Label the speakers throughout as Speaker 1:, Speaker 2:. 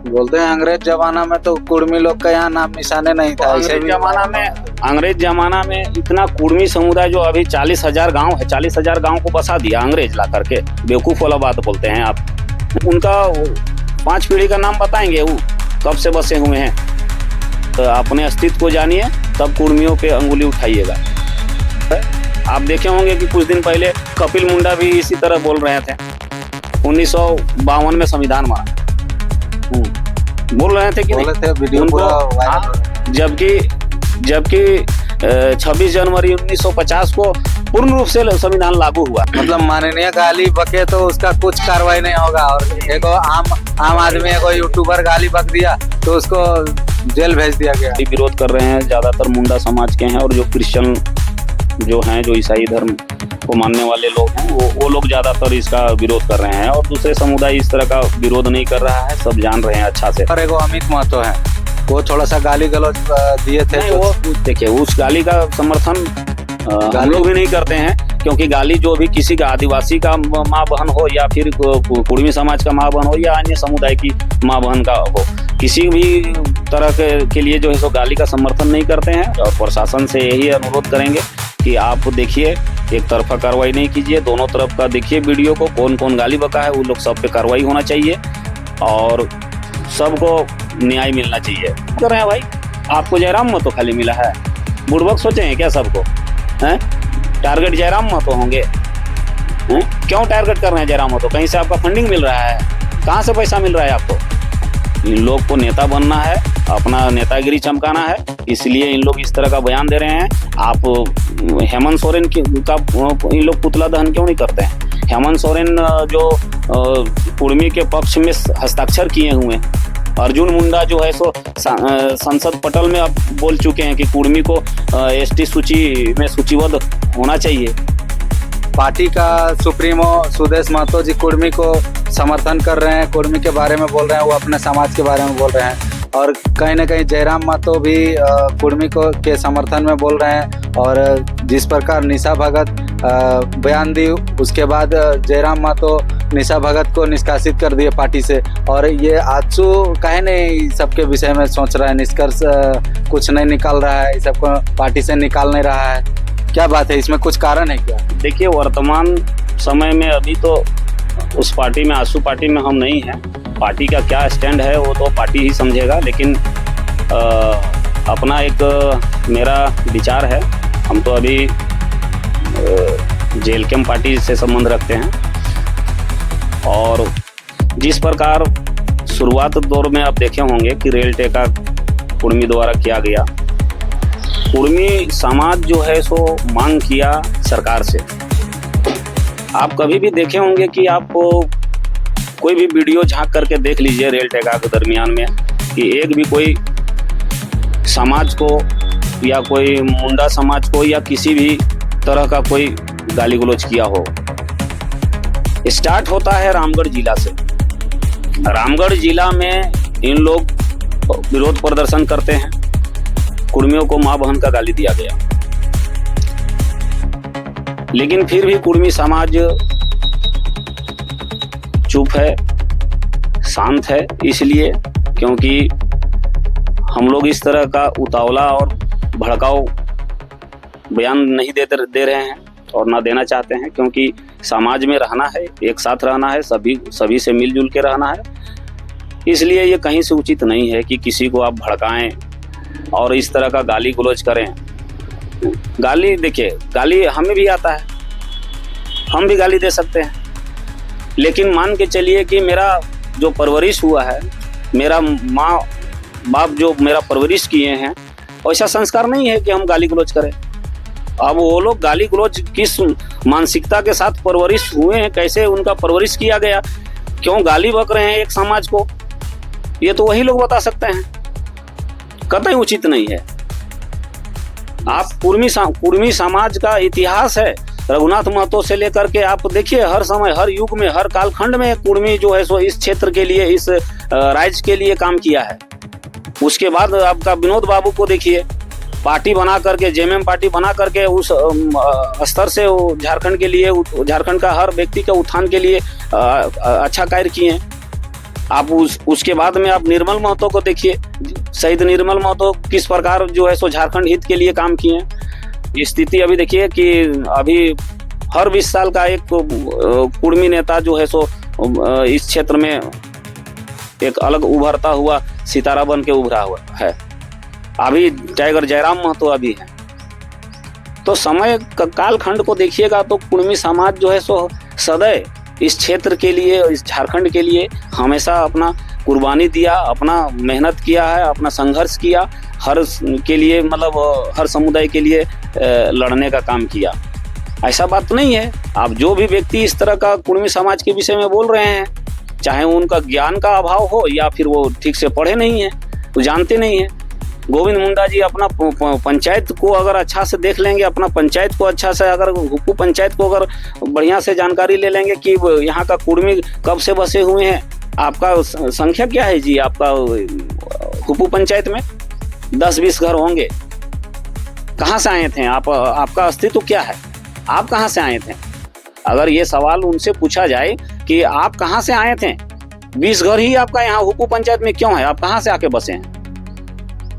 Speaker 1: बोलते हैं अंग्रेज जमाना में तो कुर्मी लोग का यहाँ नाम निशाने नहीं था।
Speaker 2: अंग्रेज जमाना में इतना कुर्मी समुदाय जो अभी 40,000 गांव है, 40,000 गांव को बसा दिया अंग्रेज ला करके। बेवकूफ वाला बात बोलते हैं आप। उनका 5 पीढ़ी का नाम बताएंगे वो कब से बसे हुए हैं। तो अपने अस्तित्व को जानिए, तब कुर्मियों पे अंगुली उठाइएगा। आप देखे होंगे कि कुछ दिन पहले कपिल मुंडा भी इसी तरह बोल रहे थे। 1952 में संविधान बना, बोल रहे थे कि
Speaker 1: बोले थे, वीडियो पूरा वायरल।
Speaker 2: जबकि 26 जनवरी 1950 को पूर्ण रूप से संविधान लागू हुआ।
Speaker 1: मतलब माननीय गाली बके तो उसका कुछ कार्रवाई नहीं होगा, और एक आम आदमी को यूट्यूबर गाली बक दिया तो उसको जेल भेज दिया गया।
Speaker 2: विरोध कर रहे हैं, ज्यादातर मुंडा समाज के हैं, और जो क्रिश्चियन जो हैं, जो ईसाई धर्म को मानने वाले लोग हैं, वो लोग ज्यादातर इसका विरोध कर रहे हैं। और दूसरे समुदाय इस तरह का विरोध नहीं कर रहा है, सब जान रहे हैं अच्छा से।
Speaker 1: और एगो अमित महतो है, वो थोड़ा सा गाली गलौज दिए थे।
Speaker 2: वो देखिए, उस गाली का समर्थन हम लोग भी नहीं करते हैं, क्योंकि गाली जो भी किसी का आदिवासी का माँ बहन हो, या फिर कुर्मी समाज का माँ बहन हो, या अन्य समुदाय की माँ बहन का हो, किसी भी तरह के लिए जो है सो गाली का समर्थन नहीं करते हैं। और प्रशासन से यही अनुरोध करेंगे कि आप देखिए, एक तरफा कार्रवाई नहीं कीजिए, दोनों तरफ का देखिए वीडियो को, कौन कौन गाली बका है, वो लोग सब पे कार्रवाई होना चाहिए और सबको न्याय मिलना चाहिए। कर रहे हैं भाई, आपको जयराम महतो खाली मिला है? बुड़बक सोचे हैं क्या सबको? हैं? टारगेट जयराम महतो होंगे? क्यों टारगेट कर रहे हैं जयराम महतो? कहीं से आपका फंडिंग मिल रहा है? कहाँ से पैसा मिल रहा है आपको? इन लोग को नेता बनना है, अपना नेतागिरी चमकाना है, इसलिए इन लोग इस तरह का बयान दे रहे हैं। आप हेमंत सोरेन का इन लोग पुतला दहन क्यों नहीं करते हैं? हेमंत सोरेन जो कुर्मी के पक्ष में हस्ताक्षर किए हुए हैं। अर्जुन मुंडा जो है सो संसद पटल में अब बोल चुके हैं कि कुर्मी को एसटी सूची में सूचीबद्ध होना चाहिए।
Speaker 1: पार्टी का सुप्रीमो सुदेश महतो जी कुर्मी को समर्थन कर रहे हैं, कुर्मी के बारे में बोल रहे हैं, वो अपने समाज के बारे में बोल रहे हैं। और कहीं ना कहीं जयराम महतो भी कुर्मी को के समर्थन में बोल रहे हैं। और जिस प्रकार निशा भगत बयान दी, उसके बाद जयराम महतो निशा भगत को निष्कासित कर दिए पार्टी से। और ये आजसू काहे नहीं सबके विषय में सोच रहा है, निष्कर्ष कुछ नहीं निकाल रहा है, सबको पार्टी से निकाल नहीं रहा है। क्या बात है, इसमें कुछ कारण है क्या?
Speaker 2: देखिए, वर्तमान समय में अभी तो उस पार्टी में, आजसू पार्टी में हम नहीं हैं। पार्टी का क्या स्टैंड है वो तो पार्टी ही समझेगा, लेकिन अपना एक मेरा विचार है। हम तो अभी जेएलकेएम पार्टी से संबंध रखते हैं, और जिस प्रकार शुरुआत दौर में आप देखे होंगे कि रेल टेका कुर्मी द्वारा किया गया, कुर्मी समाज जो है सो मांग किया सरकार से। आप कभी भी देखे होंगे कि आपको कोई भी वीडियो झांक करके देख लीजिए रेल टेका के दरमियान में, कि एक भी कोई समाज को या कोई मुंडा समाज को या किसी भी तरह का कोई गाली गलौज किया हो। स्टार्ट होता है रामगढ़ जिला से। रामगढ़ जिला में इन लोग विरोध प्रदर्शन करते हैं, कुर्मियों को मां बहन का गाली दिया गया। लेकिन फिर भी कुर्मी समाज चुप है, शांत है, इसलिए क्योंकि हम लोग इस तरह का उतावला और भड़काऊ बयान नहीं दे रहे हैं और ना देना चाहते हैं, क्योंकि समाज में रहना है, एक साथ रहना है, सभी से मिलजुल के रहना है। इसलिए ये कहीं से उचित नहीं है कि किसी को आप भड़काएं और इस तरह का गाली गलौज करें। गाली, देखिए, गाली हमें भी आता है, हम भी गाली दे सकते हैं, लेकिन मान के चलिए कि मेरा जो परवरिश हुआ है, मेरा माँ बाप जो मेरा परवरिश किए हैं, वैसा संस्कार नहीं है कि हम गाली गलौज करें। अब वो लोग गाली गलौज किस मानसिकता के साथ परवरिश हुए हैं, कैसे उनका परवरिश किया गया, क्यों गाली बक रहे हैं एक समाज को, ये तो वही लोग बता सकते हैं। कतई उचित नहीं है। आप कुर्मी समाज का इतिहास है, रघुनाथ महतो से लेकर के आप देखिए, हर समय, हर युग में, हर कालखंड में कुर्मी जो है सो इस क्षेत्र के लिए, इस राज्य के लिए काम किया है। उसके बाद आपका विनोद बाबू को देखिए, पार्टी बना करके, जेएमएम पार्टी बना करके उस स्तर से वो झारखंड के लिए, झारखंड का हर व्यक्ति के उत्थान के लिए अच्छा कार्य किए हैं। आप उसके बाद में आप निर्मल महतो को देखिए, शहीद निर्मल महतो किस प्रकार जो है सो झारखंड हित के लिए काम किए हैं। स्थिति अभी देखिए कि अभी हर 20 साल का एक कुर्मी नेता जो है सो इस क्षेत्र में एक अलग उभरता हुआ सितारा बन के उभरा हुआ है। अभी टाइगर जयराम महतो अभी है। तो समय कालखंड को देखिएगा तो कुर्मी समाज जो है सो सदैव इस क्षेत्र के लिए, इस झारखंड के लिए हमेशा अपना कुर्बानी दिया, अपना मेहनत किया है, अपना संघर्ष किया, हर के लिए मतलब हर समुदाय के लिए लड़ने का काम किया। ऐसा बात नहीं है। आप जो भी व्यक्ति इस तरह का कुर्मी समाज के विषय में बोल रहे हैं, चाहे उनका ज्ञान का अभाव हो या फिर वो ठीक से पढ़े नहीं है, तो जानते नहीं है। गोविंद मुंडा जी अपना पंचायत को अगर अच्छा से देख लेंगे, अपना पंचायत को अच्छा से अगर हुप्पू पंचायत को अगर बढ़िया से जानकारी ले लेंगे कि यहाँ का कुर्मी कब से बसे हुए हैं, आपका संख्या क्या है जी, आपका हुप्पू पंचायत में 10-20 घर होंगे। कहाँ से आए थे आप, आपका अस्तित्व क्या है, आप कहाँ से आए थे? अगर ये सवाल उनसे पूछा जाए कि आप कहाँ से आए थे, 20 घर ही आपका यहाँ हुप्पू पंचायत में क्यों है, आप कहाँ से आके बसे हैं?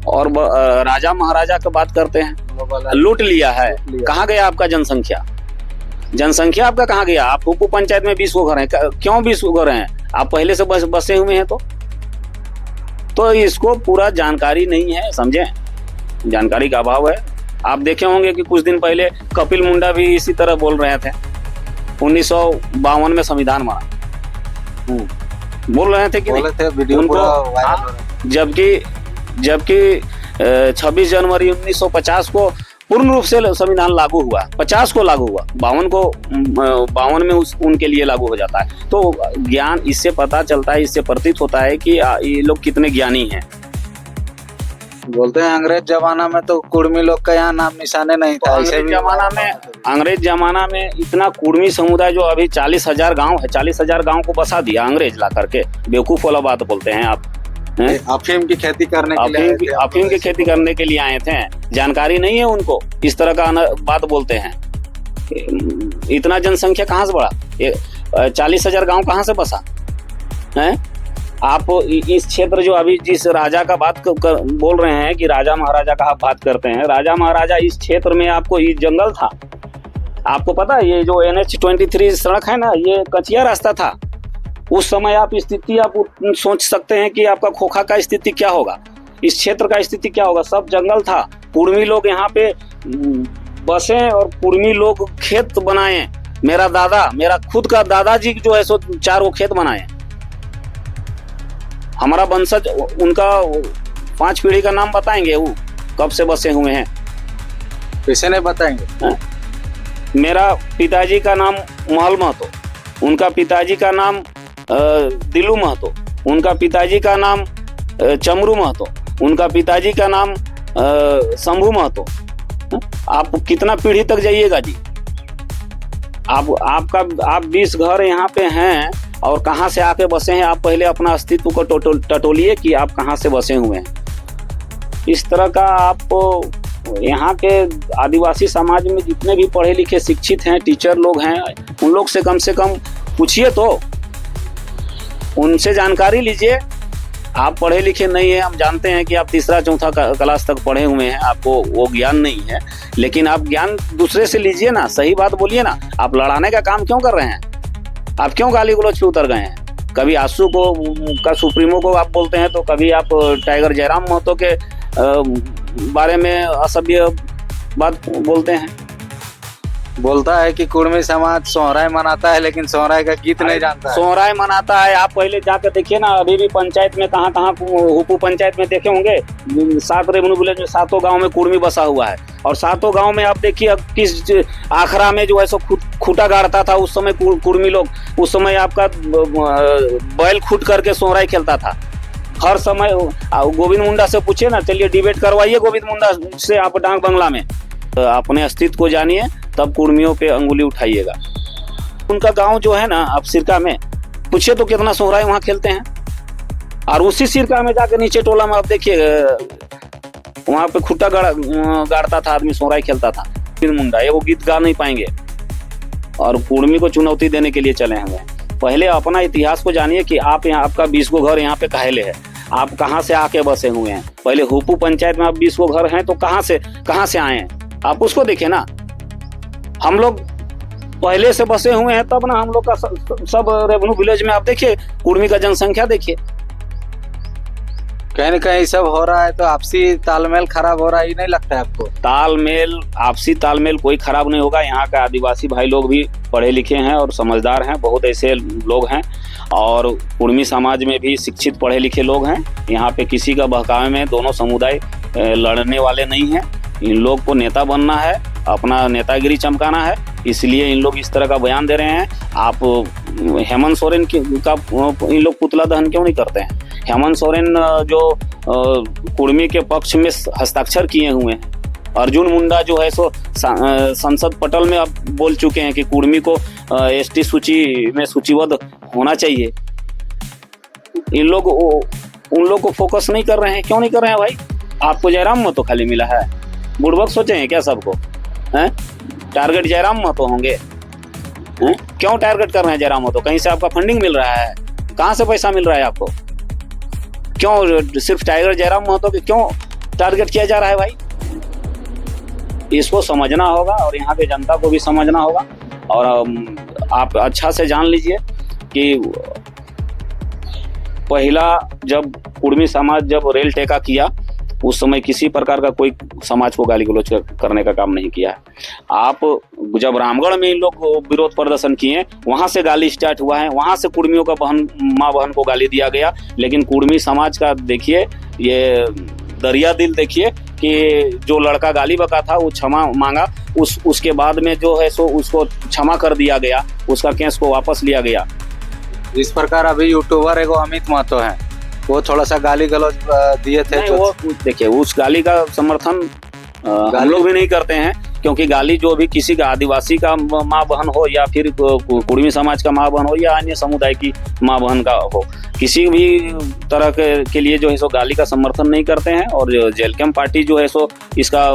Speaker 2: और राजा महाराजा की बात करते हैं, लूट लिया है, कहाँ गया आपका जनसंख्या? जनसंख्या आपका कहाँ गया? आप हुप्पू पंचायत में 20 घर हैं, क्यों 20 घर हैं? आप पहले से बसे हुए हैं। तो इसको पूरा जानकारी नहीं है, समझे, जानकारी का अभाव है। आप देखे होंगे कि कुछ दिन पहले कपिल मुंडा भी इसी तरह बोल रहे थे, 1952 में संविधान बना, बोल रहे थे कि नहीं? उनको जबकि 26 जनवरी 1950 को पूर्ण रूप से संविधान लागू हुआ, 50 को लागू हुआ, 52 में उनके लिए लागू हो जाता है। तो ज्ञान इससे पता चलता है, इससे प्रतीत होता है कि ये लोग कितने ज्ञानी हैं।
Speaker 1: बोलते हैं अंग्रेज जमाना में तो कुर्मी लोग का यहाँ नाम निशाने नहीं था।
Speaker 2: अंग्रेज जमाना में इतना कुर्मी समुदाय जो अभी 40,000 गाँव है, 40,000 गाँव को बसा दिया अंग्रेज ला करके। बेवकूफ वाला बात बोलते हैं आप।
Speaker 1: अफीम की खेती करने के लिए,
Speaker 2: अफीम की खेती करने के लिए आए थे, जानकारी नहीं है उनको, इस तरह का बात बोलते हैं। इतना जनसंख्या कहाँ से बढ़ा? 40,000 गांव कहाँ से बसा है? आप इस क्षेत्र जो अभी जिस राजा का बात बोल रहे हैं कि राजा महाराजा का आप बात करते हैं, राजा महाराजा इस क्षेत्र में आपको ये जंगल था। आपको पता है ये जो NH-23 सड़क है ना, ये कच्चिया रास्ता था। उस समय आप स्थिति आप सोच सकते हैं कि आपका खोखा का स्थिति क्या होगा, इस क्षेत्र का स्थिति क्या होगा। सब जंगल था, कुर्मी लोग यहाँ पे बसे और कुर्मी लोग खेत बनाए। मेरा खुद का दादाजी जो है सो 4 वो खेत बनाए। हमारा वंशज, उनका 5 पीढ़ी का नाम बताएंगे वो कब से बसे हुए हैं?
Speaker 1: कैसे नहीं बताएंगे?
Speaker 2: मेरा पिताजी का नाम महल महतो, उनका पिताजी का नाम दिलू महतो, उनका पिताजी का नाम चमरू महतो, उनका पिताजी का नाम शंभू महतो। आप कितना पीढ़ी तक जाइएगा जी? आप 20 घर यहाँ पे हैं और कहाँ से आके बसे हैं? आप पहले अपना अस्तित्व को टटोलिए कि आप कहाँ से बसे हुए हैं। इस तरह का आप यहाँ के आदिवासी समाज में जितने भी पढ़े लिखे शिक्षित हैं, टीचर लोग हैं, उन लोग से कम पूछिए, तो उनसे जानकारी लीजिए। आप पढ़े लिखे नहीं है, हम जानते हैं कि आप 3रा-4था क्लास तक पढ़े हुए हैं, आपको वो ज्ञान नहीं है, लेकिन आप ज्ञान दूसरे से लीजिए ना, सही बात बोलिए ना। आप लड़ाने का काम क्यों कर रहे हैं? आप क्यों गाली गलौज पे उतर गए हैं? कभी आसू को का सुप्रीमो को आप बोलते हैं, तो कभी आप टाइगर जयराम महतो के बारे में असभ्य बात बोलते हैं।
Speaker 1: बोलता है कि कुर्मी समाज सोहराय मनाता है, लेकिन सोहराय का गीत नहीं जानता है।
Speaker 2: सोहराय मनाता है, आप पहले जाकर देखिए ना, अभी भी पंचायत में कहाँ हुप्पू पंचायत में देखे होंगे, 7 रेवेन्यू विलेज में 7 गाँव में कुर्मी बसा हुआ है। और 7 गाँव में आप देखिए अब किस आखड़ा में जो है सो खूटा गाड़ता था उस समय कुर्मी लोग। उस समय आपका बैल खूट करके सोहराय खेलता था हर समय। गोविंद मुंडा से पूछिए ना, चलिए डिबेट करवाइए गोविंद मुंडा से आप डाक बंगला में। अपने अस्तित्व को जानिए, तब कुर्मियों पे अंगुली उठाइएगा। उनका गांव जो है ना, आप सिरका में पूछिए तो कितना सोहराय वहाँ खेलते हैं। और उसी सिरका में जाकर नीचे टोला में आप देखिए, वहाँ पे खुट्टा गाड़ता था आदमी, सोहराय खेलता था। मुंडा ये वो गीत गा नहीं पाएंगे और कुर्मी को चुनौती देने के लिए चले हैं। पहले अपना इतिहास को जानिए कि आप यहाँ, आपका 20 गो घर यहाँ पे काहेले है, आप कहाँ से आके बसे हुए हैं। पहले हुपू पंचायत में आप 20 गो घर हैं तो कहाँ से आए हैं, आप उसको देखिए ना। हम लोग पहले से बसे हुए हैं तब ना हम लोग का सब रेवेन्यू विलेज में आप देखिए कुर्मी का जनसंख्या देखिए।
Speaker 1: कहीं न कहीं सब हो रहा है तो आपसी तालमेल खराब हो रहा है, ये नहीं लगता है आपको?
Speaker 2: आपसी तालमेल कोई खराब नहीं होगा। यहाँ का आदिवासी भाई लोग भी पढ़े लिखे हैं और समझदार हैं, बहुत ऐसे लोग हैं। और कुर्मी समाज में भी शिक्षित पढ़े लिखे लोग हैं। यहाँ पे किसी का बहकावे में दोनों समुदाय लड़ने वाले नहीं हैं। इन लोग को नेता बनना है, अपना नेतागिरी चमकाना है, इसलिए इन लोग इस तरह का बयान दे रहे हैं। आप हेमंत सोरेन का इन लोग पुतला दहन क्यों नहीं करते हैं? हेमंत सोरेन जो कुर्मी के पक्ष में हस्ताक्षर किए हुए हैं। अर्जुन मुंडा जो है सो संसद पटल में अब बोल चुके हैं कि कुर्मी को एसटी सूची में सूचीबद्ध होना चाहिए। इन लोग उन लोग को फोकस नहीं कर रहे हैं। क्यों नहीं कर रहे हैं भाई? आपको जयराम महतो खाली मिला है? बुड़बक सोचे हैं क्या सबको? हैं? टारगेट जयराम महतो होंगे? हैं? क्यों टारगेट कर रहे हैं जयराम महतो? कहीं से आपका फंडिंग मिल रहा है? कहाँ से पैसा मिल रहा है आपको? क्यों सिर्फ टाइगर जयराम महतो के क्यों टारगेट किया जा रहा है भाई? इसको समझना होगा और यहाँ के जनता को भी समझना होगा। और आप अच्छा से जान लीजिए कि पहला जब कुर्मी समाज जब रेल टेका किया उस समय किसी प्रकार का कोई समाज को गाली गलौज करने का काम नहीं किया है। आप जब रामगढ़ में इन लोग विरोध प्रदर्शन किए वहां से गाली स्टार्ट हुआ है, वहां से कुर्मियों का माँ बहन को गाली दिया गया। लेकिन कुर्मी समाज का देखिए ये दरिया दिल देखिए कि जो लड़का गाली बका था वो क्षमा मांगा, उसके बाद में जो है सो उसको क्षमा कर दिया गया, उसका केस को वापस लिया गया।
Speaker 1: इस प्रकार अभी यूट्यूबर एगो अमित महतो है, वो थोड़ा सा गाली गलौज दिए थे।
Speaker 2: वो देखिए उस गाली का समर्थन हम लोग भी नहीं करते हैं, क्योंकि गाली जो भी किसी का आदिवासी का माँ बहन हो या फिर कुर्मी समाज का माँ बहन हो या अन्य समुदाय की माँ बहन का हो, किसी भी तरह के लिए जो है सो गाली का समर्थन नहीं करते हैं। और जेल कैंप पार्टी जो है सो इसका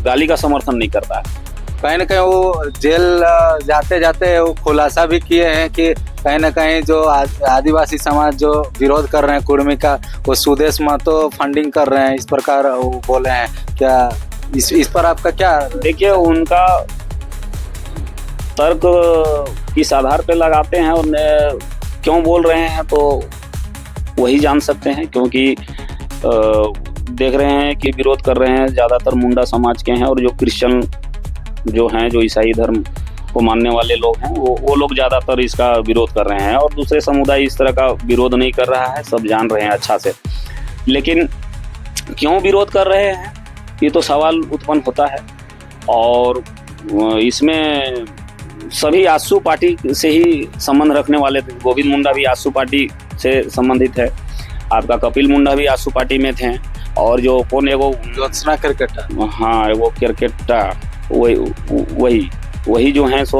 Speaker 2: गाली का समर्थन नहीं करता है।
Speaker 1: कहीं न कहीं वो जेल जाते जाते वो खुलासा भी किए हैं कि कहीं न कहीं जो आदिवासी समाज जो विरोध कर रहे हैं कुर्मी का, वो सुदेश महतो फंडिंग कर रहे हैं, इस प्रकार वो बोले हैं। क्या इस पर आपका क्या?
Speaker 2: देखिए उनका तर्क किस आधार पे लगाते हैं और क्यों बोल रहे हैं तो वही जान सकते हैं। क्योंकि देख रहे हैं कि विरोध कर रहे हैं ज़्यादातर मुंडा समाज के हैं और जो क्रिश्चियन जो हैं, जो ईसाई धर्म को मानने वाले लोग हैं, वो लोग ज़्यादातर इसका विरोध कर रहे हैं। और दूसरे समुदाय इस तरह का विरोध नहीं कर रहा है, सब जान रहे हैं अच्छा से। लेकिन क्यों विरोध कर रहे हैं ये तो सवाल उत्पन्न होता है। और इसमें सभी आसू पार्टी से ही संबंध रखने वाले थे। गोविंद मुंडा भी आसू पार्टी से संबंधित है, आपका कपिल मुंडा भी आसू पार्टी में थे। और जो कौन है वो
Speaker 1: ज्योत्सना केरकेट्टा,
Speaker 2: हाँ वो केरकेट्टा, वही जो हैं सो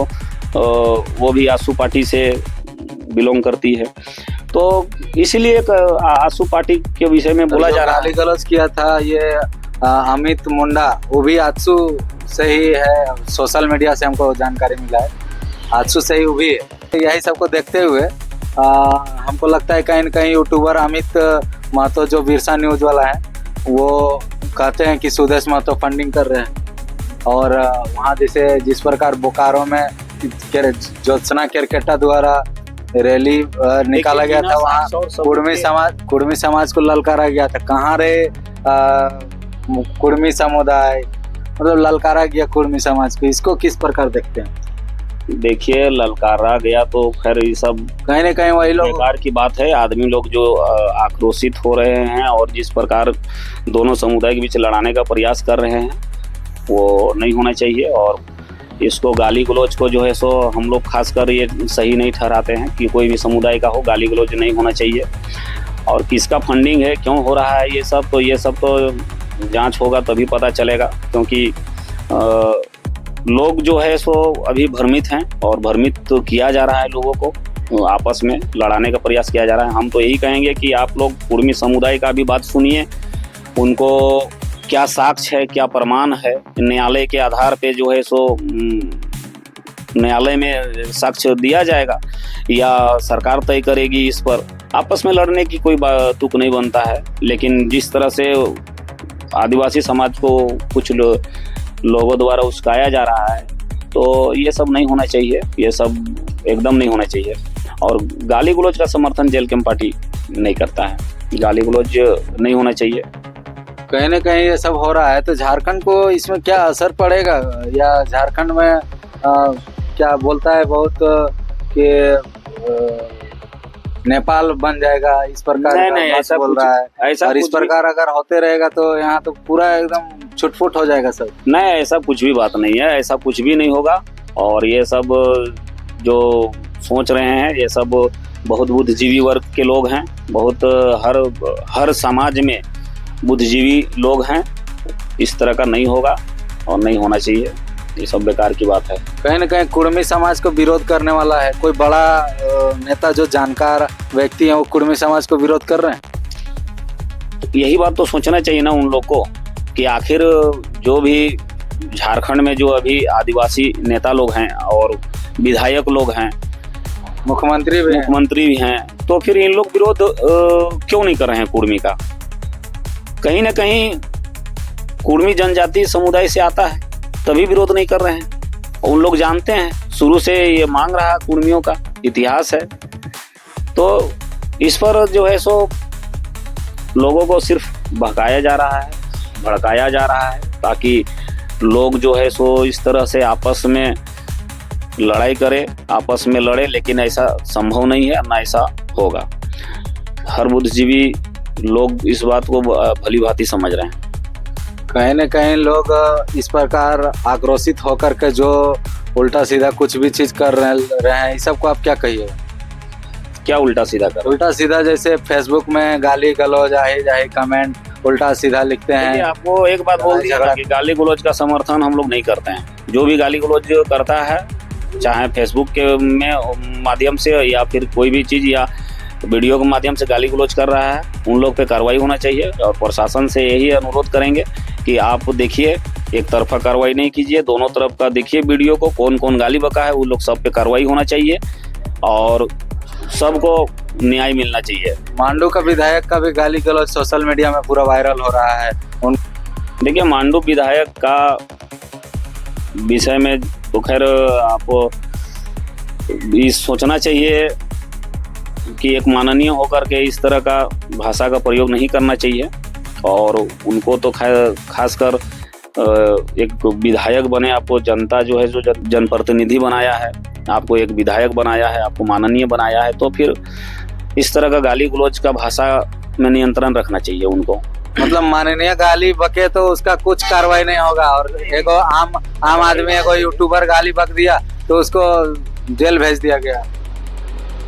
Speaker 2: वो भी आसू पार्टी से बिलोंग करती है। तो इसीलिए आसू पार्टी के विषय में बोला जा रहा है।
Speaker 1: गाली गलौज किया था ये अमित मुंडा, वो भी आसू से ही है, सोशल मीडिया से हमको जानकारी मिला है, आसू से ही वो भी है। यही सबको देखते हुए हमको लगता है कहीं न कहीं यूट्यूबर अमित महतो जो बिरसा न्यूज वाला है वो कहते हैं कि सुदेश महतो फंडिंग कर रहे हैं। और वहाँ जैसे जिस प्रकार बोकारो में ज्योत्सना केरकेट्टा द्वारा रैली निकाला गया था, वहाँ कुर्मी समाज को ललकारा गया था। कहाँ रहे कुर्मी समुदाय, मतलब ललकारा गया कुर्मी समाज को, इसको किस प्रकार देखते हैं?
Speaker 2: देखिए ललकारा गया तो खैर ये सब
Speaker 1: कहीं न कहीं वही लोग
Speaker 2: बेकार की बात है। आदमी लोग जो आक्रोशित हो रहे हैं और जिस प्रकार दोनों समुदाय के बीच लड़ाने का प्रयास कर रहे हैं वो नहीं होना चाहिए। और इसको गाली गलौज को जो है सो हम लोग खासकर ये सही नहीं ठहराते हैं कि कोई भी समुदाय का हो, गाली गलौज नहीं होना चाहिए। और किसका फंडिंग है, क्यों हो रहा है ये सब तो जांच होगा तभी पता चलेगा। क्योंकि लोग जो है सो अभी भ्रमित हैं और भ्रमित तो किया जा रहा है, लोगों को आपस में लड़ाने का प्रयास किया जा रहा है। हम तो यही कहेंगे कि आप लोग कुर्मी समुदाय का भी बात सुनिए, उनको क्या साक्ष्य है, क्या प्रमाण है, न्यायालय के आधार पे जो है सो न्यायालय में साक्ष्य दिया जाएगा या सरकार तय करेगी। इस पर आपस में लड़ने की कोई तुक नहीं बनता है। लेकिन जिस तरह से आदिवासी समाज को कुछ लोगों द्वारा उस्काया जा रहा है, तो ये सब नहीं होना चाहिए, ये सब एकदम नहीं होना चाहिए। और गाली गलौज का समर्थन जेल कैंप पार्टी नहीं करता है, गाली गलौज नहीं होना चाहिए।
Speaker 1: कहीं ना कहीं ये सब हो रहा है, तो झारखंड को इसमें क्या असर पड़ेगा, या झारखंड में क्या बोलता है बहुत कि नेपाल बन जाएगा, इस प्रकार
Speaker 2: नहीं,
Speaker 1: का
Speaker 2: ऐसा
Speaker 1: बोल रहा है।
Speaker 2: ऐसा
Speaker 1: और इस प्रकार अगर होते रहेगा तो यहाँ तो पूरा एकदम छुटपुट हो जाएगा सब।
Speaker 2: नहीं, ऐसा कुछ भी बात नहीं है, ऐसा कुछ भी नहीं होगा। और ये सब जो सोच रहे हैं, ये सब बहुत बुद्धिजीवी वर्ग के लोग हैं, बहुत हर समाज में बुद्धिजीवी लोग हैं। इस तरह का नहीं होगा और नहीं होना चाहिए, ये सब बेकार की बात है।
Speaker 1: कहीं ना कहीं कुर्मी समाज को विरोध करने वाला है कोई बड़ा नेता, जो जानकार व्यक्ति है, वो कुर्मी समाज को विरोध कर रहे हैं।
Speaker 2: यही बात तो सोचना चाहिए ना उन लोग को कि आखिर जो भी झारखंड में जो अभी आदिवासी नेता लोग हैं और विधायक लोग हैं, मुख्यमंत्री भी हैं, तो फिर इन लोग विरोध क्यों नहीं कर रहे हैं कुर्मी का? कहीं ना कहीं कुर्मी जनजाति समुदाय से आता है, तभी विरोध नहीं कर रहे हैं। उन लोग जानते हैं, शुरू से ये मांग रहा कुर्मियों का इतिहास है। तो इस पर जो है सो लोगों को सिर्फ बहकाया जा रहा है, भड़काया जा रहा है, ताकि लोग जो है सो इस तरह से आपस में लड़ाई करे, आपस में लड़े। लेकिन ऐसा संभव नहीं है, ना ऐसा होगा। हर बुद्धिजीवी लोग इस बात को भली भांति समझ रहे हैं।
Speaker 1: कहीं न कहीं लोग इस प्रकार आक्रोशित होकर के जो उल्टा सीधा कुछ भी चीज कर रहे हैं, इस सब को आप क्या कहिए?
Speaker 2: क्या उल्टा सीधा कर?
Speaker 1: उल्टा सीधा जैसे फेसबुक में गाली गलौज जाहे कमेंट उल्टा सीधा लिखते हैं।
Speaker 2: आपको एक बात बोल दिया कि गाली गलौज का समर्थन हम लोग नहीं करते हैं। जो भी गाली गलौज करता है, चाहे फेसबुक के में माध्यम से या फिर कोई भी चीज या वीडियो के माध्यम से गाली गलौज कर रहा है, उन लोग पे कार्रवाई होना चाहिए। और प्रशासन से यही अनुरोध करेंगे कि आप देखिए, एक तरफा कार्रवाई नहीं कीजिए, दोनों तरफ का देखिए वीडियो को, कौन कौन गाली बका है, उन लोग सब पे कार्रवाई होना चाहिए और सबको न्याय मिलना चाहिए।
Speaker 1: मांडू का विधायक का भी गाली गलौज सोशल मीडिया में पूरा वायरल हो रहा है।
Speaker 2: देखिए, मांडू विधायक का विषय में तो खैर आपको ये सोचना चाहिए कि एक माननीय होकर के इस तरह का भाषा का प्रयोग नहीं करना चाहिए। और उनको तो खासकर एक विधायक बने, आपको जनता जो है, जो जनप्रतिनिधि बनाया है, आपको एक विधायक बनाया है, आपको माननीय बनाया है, तो फिर इस तरह का गाली गलौज का भाषा में नियंत्रण रखना चाहिए उनको।
Speaker 1: मतलब माननीय गाली बके तो उसका कुछ कार्रवाई नहीं होगा, और एक आम आदमी एगो यूट्यूबर गाली बक दिया तो उसको जेल भेज दिया गया।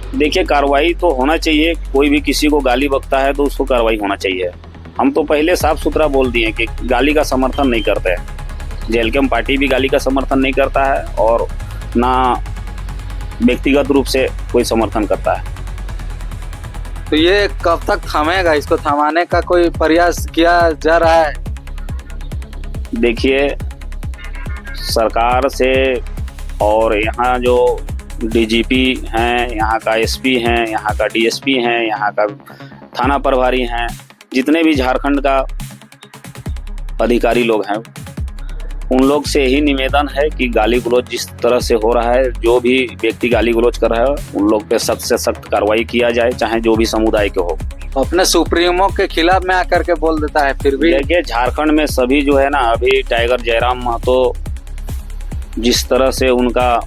Speaker 2: देखिए, कार्रवाई तो होना चाहिए। कोई भी किसी को गाली बकता है तो उसको कार्रवाई होना चाहिए। हम तो पहले साफ सुथरा बोल दिए कि गाली का समर्थन नहीं करते हैं। जेल कैंप पार्टी भी गाली का समर्थन नहीं करता है और ना व्यक्तिगत रूप से कोई समर्थन करता है।
Speaker 1: तो ये कब तक थमेगा? इसको थमाने का कोई प्रयास किया जा रहा है?
Speaker 2: देखिए, सरकार से और यहाँ जो डीजीपी हैं, यहाँ का एसपी हैं, यहाँ का डीएसपी हैं, यहाँ का थाना प्रभारी हैं, जितने भी झारखंड का अधिकारी लोग हैं, उन लोग से ही निवेदन है कि गाली गलौज जिस तरह से हो रहा है, जो भी व्यक्ति गाली गलौज कर रहा है, उन लोग पे सख्त से सख्त कार्रवाई किया जाए, चाहे जो भी समुदाय के हो।
Speaker 1: अपने सुप्रीमो के खिलाफ में आकर के बोल देता है। फिर भी
Speaker 2: देखिए, झारखंड में सभी जो है ना, अभी टाइगर जयराम महतो जिस तरह से उनका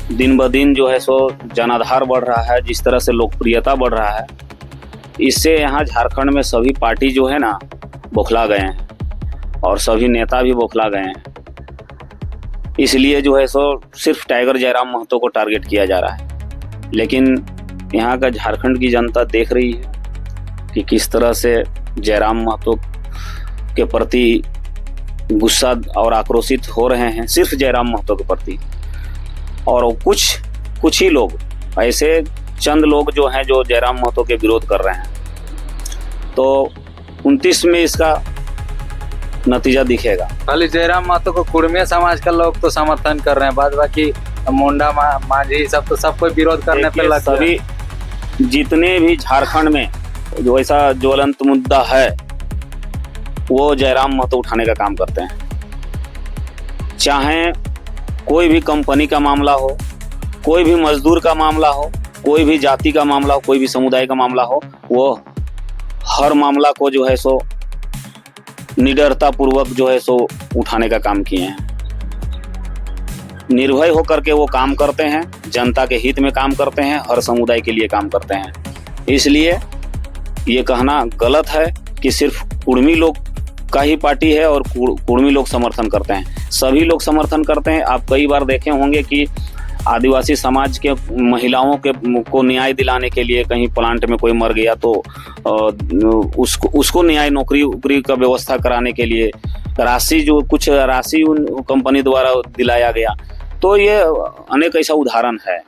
Speaker 2: दिन ब दिन जो है सो जनाधार बढ़ रहा है, जिस तरह से लोकप्रियता बढ़ रहा है, इससे यहाँ झारखंड में सभी पार्टी जो है ना बौखला गए हैं और सभी नेता भी बौखला गए हैं। इसलिए जो है सो सिर्फ टाइगर जयराम महतो को टारगेट किया जा रहा है। लेकिन यहाँ का झारखंड की जनता देख रही है कि किस तरह से जयराम महतो के प्रति गुस्सा और आक्रोशित हो रहे हैं, सिर्फ जयराम महतो के प्रति। और कुछ ही लोग, ऐसे चंद लोग जो हैं जो जयराम महतो के विरोध कर रहे हैं। तो 29 में इसका नतीजा दिखेगा।
Speaker 1: खाली जयराम महतो को कुर्मी समाज का लोग तो समर्थन कर रहे हैं, बाद बाकी मुंडा मांझी सब तो सब कोई विरोध करने पे लग गए।
Speaker 2: सभी जितने भी झारखंड में जो ऐसा ज्वलंत मुद्दा है वो जयराम महतो उठाने का काम करते हैं। चाहे कोई भी कंपनी का मामला हो, कोई भी मजदूर का मामला हो, कोई भी जाति का मामला हो, कोई भी समुदाय का मामला हो, वो हर मामला को जो है सो निडरता पूर्वक जो है सो उठाने का काम किए हैं। निर्भय होकर के वो काम करते हैं, जनता के हित में काम करते हैं, हर समुदाय के लिए काम करते हैं। इसलिए ये कहना गलत है कि सिर्फ कुर्मी लोग का ही पार्टी है और कुर्मी लोग समर्थन करते हैं। सभी लोग समर्थन करते हैं। आप कई बार देखे होंगे कि आदिवासी समाज के महिलाओं के को न्याय दिलाने के लिए कहीं प्लांट में कोई मर गया तो उसको न्याय नौकरी का व्यवस्था कराने के लिए कुछ राशि उन कंपनी द्वारा दिलाया गया। तो ये अनेक ऐसा उदाहरण है।